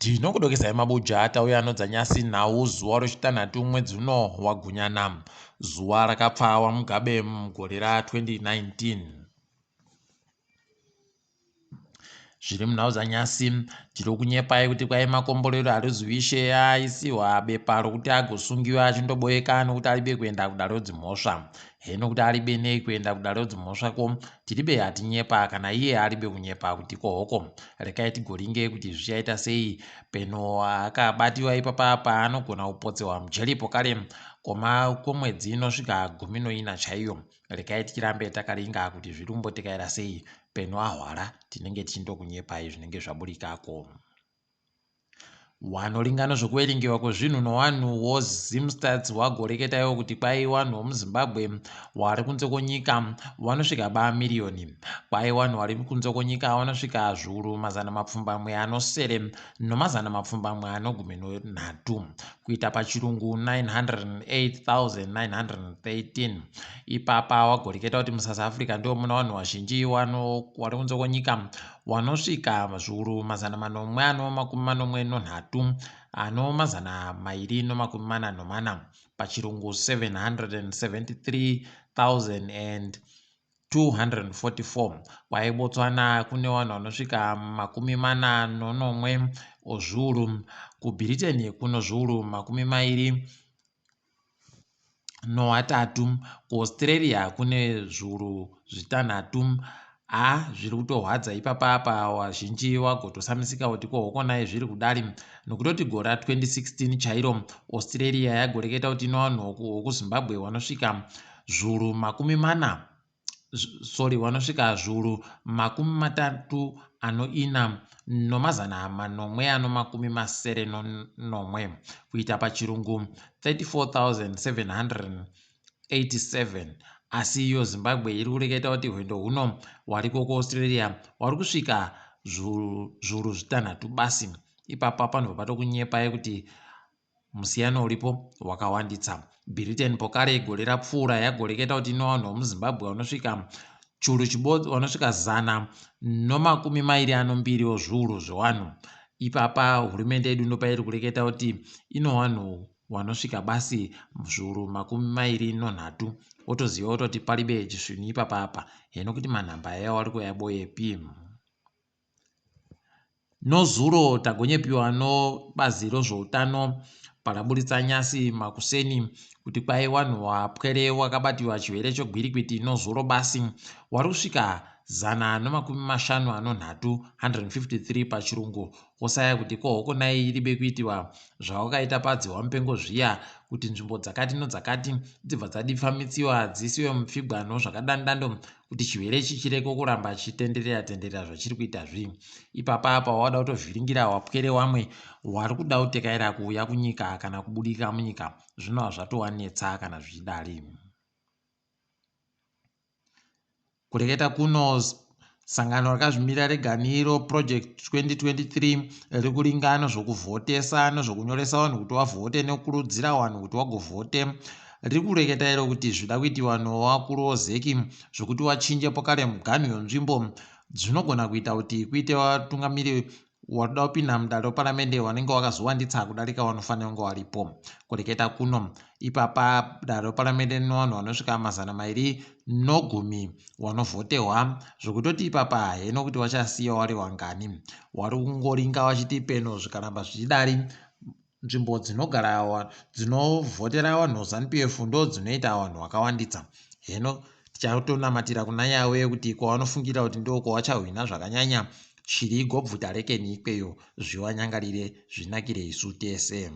Ndinokudokezai mabuja atauya anodzanyasi nhau zuva rechitanhatu mwedzi uno waGunyana, zuva rakapfawa mugabe mugore ra2019. Zviri munhau dzanyasi tiri kunyepai kuti kwai Makomborero arizivishe aisiwa bepa rokuti agosungiwa achindoboeka nokuti aribe kuenda kudare dzimhosva. Heno kuti aribe nei kuenda kudare dzimhosva ko tiribe hatinyepa kana iye aribe kunyepa kuti kohoko. Rekai tigoringe kuti zvichaita sei peno akabatiwa ipapa paanogona kupotsewa mujeri pokare kwemwedzi inosvika 14 chaiyo. Rekai tichirambe takaringa kuti zviri kumbotekaira sei peno ahwara tinenge tichindokunyepai zvinenge zvaburikako. Wanoringano zvokuverengewa kwezvinhu nowanhu woZimstats wagoreketaiwo kuti kwai wanhu womuZimbabwe wari kunze kwenyika vanosvika ba1,000,000. Kwai wanhu vari kunze kwenyika vanosvika zviuru 700 nomazana 313 kuita pachirungu 908,913. Ipapa wagoreketa kuti muSouth Africa ndio muna vanhu vazhinji vari kunze kwenyika vanosvika zviuru 443 ano 244 pachirungu 773,244. Kwai Botswana kune vanhu vanosvika 41 ozviuru. KuBritain kuno zviuru 23. KuAustralia kune zviuru 6. Zviri kutohwadza ipapa wazhinji wagotosamisika kuti kohokonai zviri kudari nokutoti gore ra2016 chairo Australia yagoreketa kuti ino vanhu wokuZimbabwe vanosvika zviuru 40 zviuru 34 nomazana 471 kuita pachirungu 34,787. Asi iyo Zimbabwe iri kureketa kuti hwendo huno wariko kuAustralia wari kusvika zviuru 6 basi. Ipapa panobva patokunyepai kuti musiyano uripo wakawanditsa. Britain pokare gore rapfuura yagoreketa kuti ino vanhu vomuZimbabwe vanosvika chiuru chibodzi vanosvika 122 wezviuru zvevanhu. Ipapa hurumende yedu ndopairi kureketa kuti ino vanhu vanosvika basi zviuru 23. Wotoziva kuti paribe chisvinhu ipapa. Heno kuti manhamba yavo ari kuyaboyepi. Nozuro tagonyepiwa nobazi rezveutano paraburitsa nyasi makuseni kuti kwai wanhu wapwere wakabatiwa chirwere chegwirikwiti nozuro basi wari kusvika 153 153 pachirungu. Osaya kuti kohokonai iribe kuitiwa zvawakaita padzihwa mupengo zviya kuti nzvimbo dzakati nodzakati dzibva dzadifamitsiwa dzisiwe mupfigwano zvakadandando kuti chirwere chichireko kuramba chitenderera zvachiri kuita zvi. Ipapa pawada kutovhiringira wapwere wamwe wari kuda kutekaira kuuya kunyika kana kubudika munyika zvinova zvatovanetsa kana zvichidari. Kureketa kuno sangano rakazvimira reganiro project 2023 riri kuringana zvokuvhotesa nezvokunyoresa vanhu kuti vavhote nekukurudzira vanhu kuti vagovhote. Riri kureketa iro kuti zvida kuitiwa novakuru vozeki zvokuti vachinje pokare muganhu wenzvimbo zvinogona kuita kuti kuite vatungamiri waruda kupinda mudare reparamende vanenge vakazowanditsa kudarika vanofanira kunge varipo. Kureketa kuno ipapa dare reparamende rino vanhu vanosvika 210 vanovhotewa zvokutoti ipapa heno kuti vachasiya vari vangani. Wari kungoringa vachiti peno zvikaramba zvichidari nzvimbo dzinogara dzinovhotera vanhu ZANU-PF ndo dzinoita vanhu vakawanditsa. Heno tichatonamatira kuna nhau kuti kwavanofungira kuti ndo kwavachahwina zvakanyanya shiri igobvuta rekeni ikweyo zvivanyangarire zvinakire isu tese.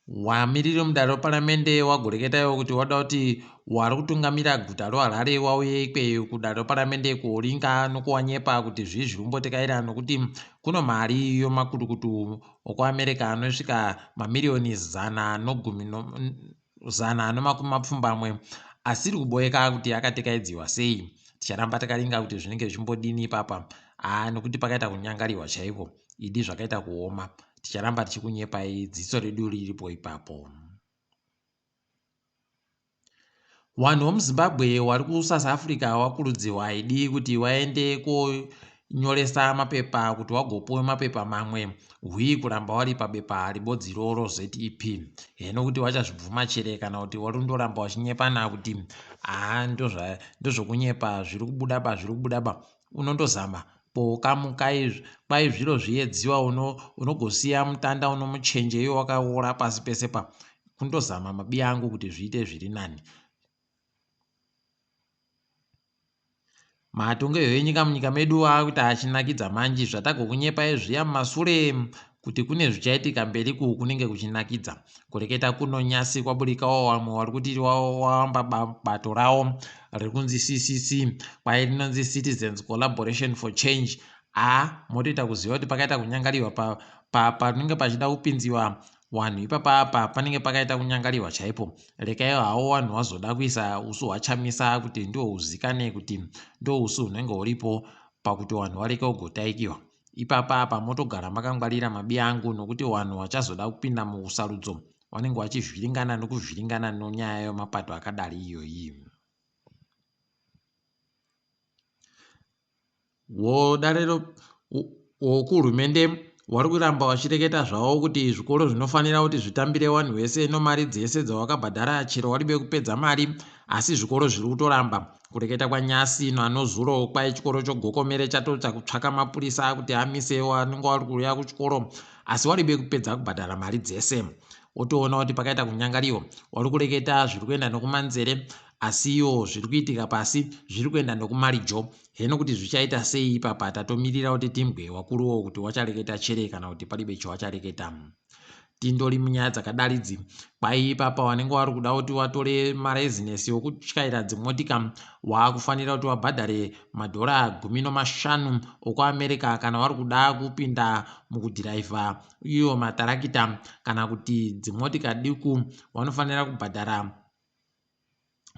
Wamiriri mudare reparamende wagoreketaiwo kuti wada kuti wari kutungamira guta reHarare wauye ikweyo kudare reparamende kuoringa nokuwanyepa kuti zvii zviri kumbotekaira nokuti kuno mari yomakutukutu okuAmerica anosvika mamiliyoni 110 asiri kuboeka kuti akatekaidziwa sei. Ticharamba takaringa kuti zvinenge zvichimbodini ipapa nokuti pakaita kunyangariwa chaipo idi zvakaita kuoma. Ticharamba tichikunyepai dziso redu riripo ipapo. Vanhu vomuZimbabwe vari kuSouth Africa vakurudzirwa idi kuti vaende nyoresa mapepa kuti wagopuwe mapepa mamwe hwi kuramba wari pabepa ribodzi iroro ZEP. Heno kuti wachazvibvuma chere kana kuti warundoramba wachinyepana kuti ndozvokunyepa zviri kubuda pa unondozama pokamukai kwai zviro zviyedziwa unogosiya mutanda unomuchenje iyo wakaora pasi pese pa kundozama mabi angu kuti zviite zviri nani. Matongerwo enyika munyika medu akuti achinakidza manji zvatagokunyepai zviya mumasure kuti kune zvichaitika mberi kunenge kuchinakidza. Kureketa kuno nyasi kwaburikawo wamwe vari kuti wawamba bato rawo riri kunzi CCC kwai rinonzi Citizens Collaboration for Change. Motoita kuziva kuti pakaita kunyangariwa panenge pachida kupinziwa wanhu ipapa panenge pakaita kunyangariwa chaipo. Rekai hawo wanhu wazoda kuisa usu hwachamisa kuti ndo uzikane kuti ndo usu hunenge huripo pakuti wanhu wareke kugotaikiwa. Ipapa motogara makangwarira mabi angu nokuti wanhu wachazoda kupinda musarudzo wanenge wachivhiringana nokuvhiringana nonyaya yemapato akadari iyoyi. Wodarero wokuhurumende wari kuramba wachireketa zvavo kuti zvikoro zvinofanira kuti zvitambire wanhu wese nomari dzese dzawakabhadhara chero waribe kupedza mari, asi zvikoro zviri kutoramba. Kureketa kwanyasi anozuro kwai chikoro chogokomere chatotsa kutsvaka mapurisa kuti amise wanenge wari kuuya kuchikoro asi waribe kupedza kubhadhara mari dzese. Otoona kuti pakaita kunyangariwa wari kureketa zviri kuenda nokumanzere asi iwo zviri kuitika pasi zviri kuenda nokumarijo. Heno kuti zvichaita sei ipapa tatomirira kuti timbwe wakuruwo kuti wachareketa chere kana kuti paribe chawachareketa. Tindori munyaya dzakadaridzi kwai ipapa wanenge wari kuda kuti watore marezinesi okutyaira dzimotika wakufanira kuti wabhadhare $15 okuAmerica kana wari kuda kupinda mukudhiraivha iyo matarakita kana kuti dzimotika duku wanofanira kubhadhara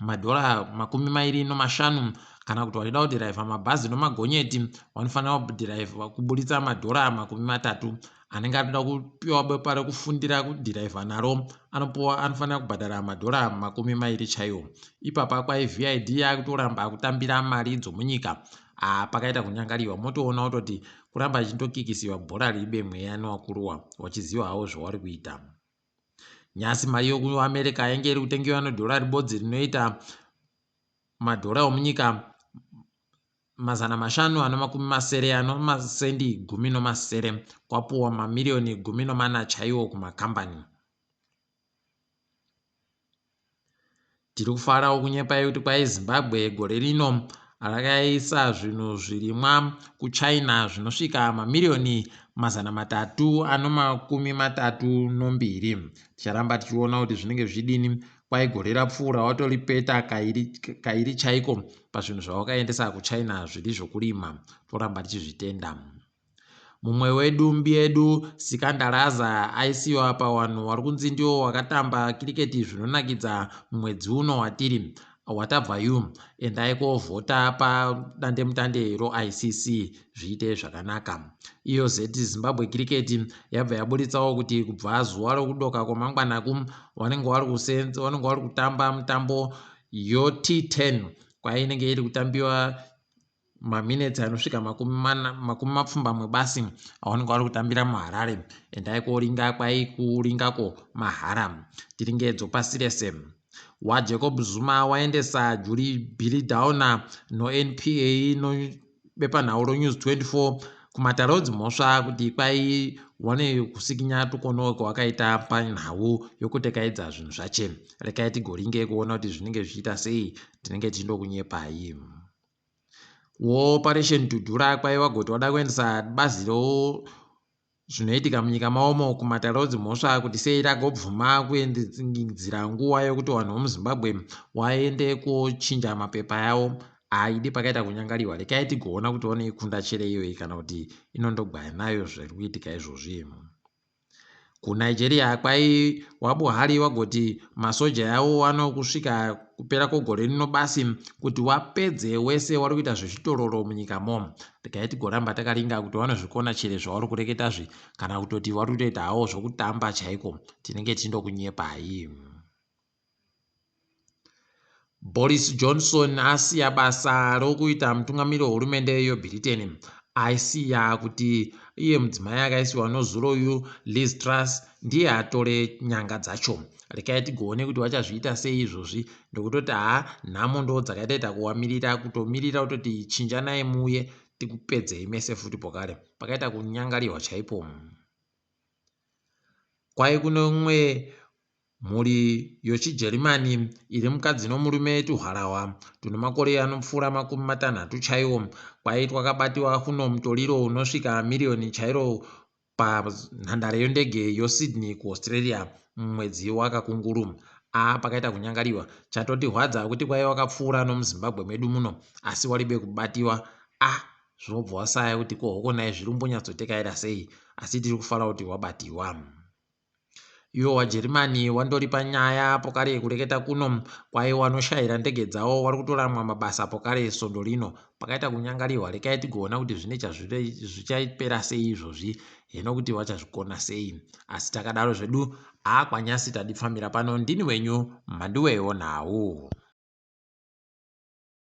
$25 kana kuti wachida kudhiraivha mabhazi nomagonyeti wanofanira kudhiraivha kuburitsa $30 anenge anoda kupiwa bepa rekufundira kudhiraivha naro anofanira kubhadhara $20 chaiwo. Ipapa kwai VID yakutoramba kutambira mari dzomunyika. Pakaita kunyangariwa motoona kutoti kuramba chindokikisiwa bhora ribe mweya newakuruwa wachiziva hawo zvawari kuita. Nyasi mari yokuAmerica yange iri kutengiwa nedhora ribodzi rinoita madhora omunyika $570 anomasendi 18 kwapuwa mamiliyoni 14 chaiwo kumakambani. Tiri kufarawo kunyepai kuti kwai Zimbabwe gore rino rakaisa zvinhu zvirimwa kuChina zvinosvika mamiliyoni 332. Ticharamba tichiona kuti zvinenge zvidini. Kwai gore rapfuura watoripeta kairi chaiko pazvinhu zvawakaendesa kuChina zviri zvokurima. Toramba tichizvitenda. Mumwe wedu mbi yedu Sikandaraza aisiwa pawanhu wari kunzi ndiwo wakatamba kiriketi zvinonakidza mwedzi uno watiri watabva endai kovhota padandemutande roICC zviite zvakanaka. Iyo Zimbabwe kiriketi yabva yaburitsawo kuti kubva zuva rokudoka kwamangwanaku wanenge wari kutamba mutambo T10 kwainenge iri kutambiwa maminitsi anosvika 20 basi awanenge wari kutambira muHarare. Endai koringa kwai kuringako mahara. Tiringedzo pasi rese. waJacob Zuma waendesa Julie Billy Downer noNPA nobepanhau roNews 24 kumatarauzi mhosva kuti kwai wane kusikinya tukono kwakaita panhau yokutekaidza zvinhu zvache. Rekai tigoringe kuona kuti zvinenge zvichiita sei, tinenge tindokunyepai. Operation Dhudhura kwai wagoti wada kuendesa bazi zvinoitika munyika maomo kumatarauzi mhosva kuti sei ragobvuma kuendzera nguva yokuti vanhu vomuZimbabwe waende kochinja mapepa yavo. Haidi pakaita kunyangariwa. Rekai tigoona kuti wanoikunda chere iyoyi kana kuti inondogwaya nayo zviri kuitika izvozvi. KuNigeria kwai waBuhari wagoti masoja yavo wanokusvika kupera kwegore rino basi kuti wapedze wese wari kuita zvechitororo munyikamo. Rekai tigoramba takaringa kuti vanozvikona chere zvavari kureketazvi kana kutoti vari kutoita hawo zvokutamba chaiko. Tinenge tindokunyepai. Boris Johnson asiya basa rokuita mutungamiriri wehurumende yeBritain. aisiya kuti iye mudzimai akaisiwa nozuro uyu Liz Truss ndiye atore nyanga dzacho. Rekai tigoone kuti vachazviita sei izvozvi. Ndokutoti nhamo ndo dzakaita kuwamirira kutomirira kutoti chinjanai muuye tikupedzei mese futi pokare. Pakaita kunyangariwa chaipo. Kwai kuno umwe mhuri yochiJerimani iri mukadzi nomurume tuharawa tune makore anopfuura 60 chaiwo. Kwai twakabatiwa kuno mutoriro unosvika miriyoni chairo panhandare yondege yoSydney kuAustralia mumwedzi wakakunguru. Pakaita kunyangariwa. Chatotihwadza kuti kwai wakapfuura nomuZimbabwe medu muno asi waribe kubatiwa. Zvinobva wasaya kuti kohokona zviri kumbonyatsotekaira sei, asi tiri kufara kuti wabatiwa. Iwo waJerimani wandori panyaya pokare kureketa kuno kwai wanoshayira ndege dzawo wari kutoramwa mabasa pokare sondo rino. Pakaita kunyangariwa. Rekai tigoona kuti zvine zvichaipera sei izvozvi, heno kuti vachazvikona sei. Asi takadaro zvedu kwanyasi tadipfamira pano. Ndini wenyu Mhanduwe WeNhau.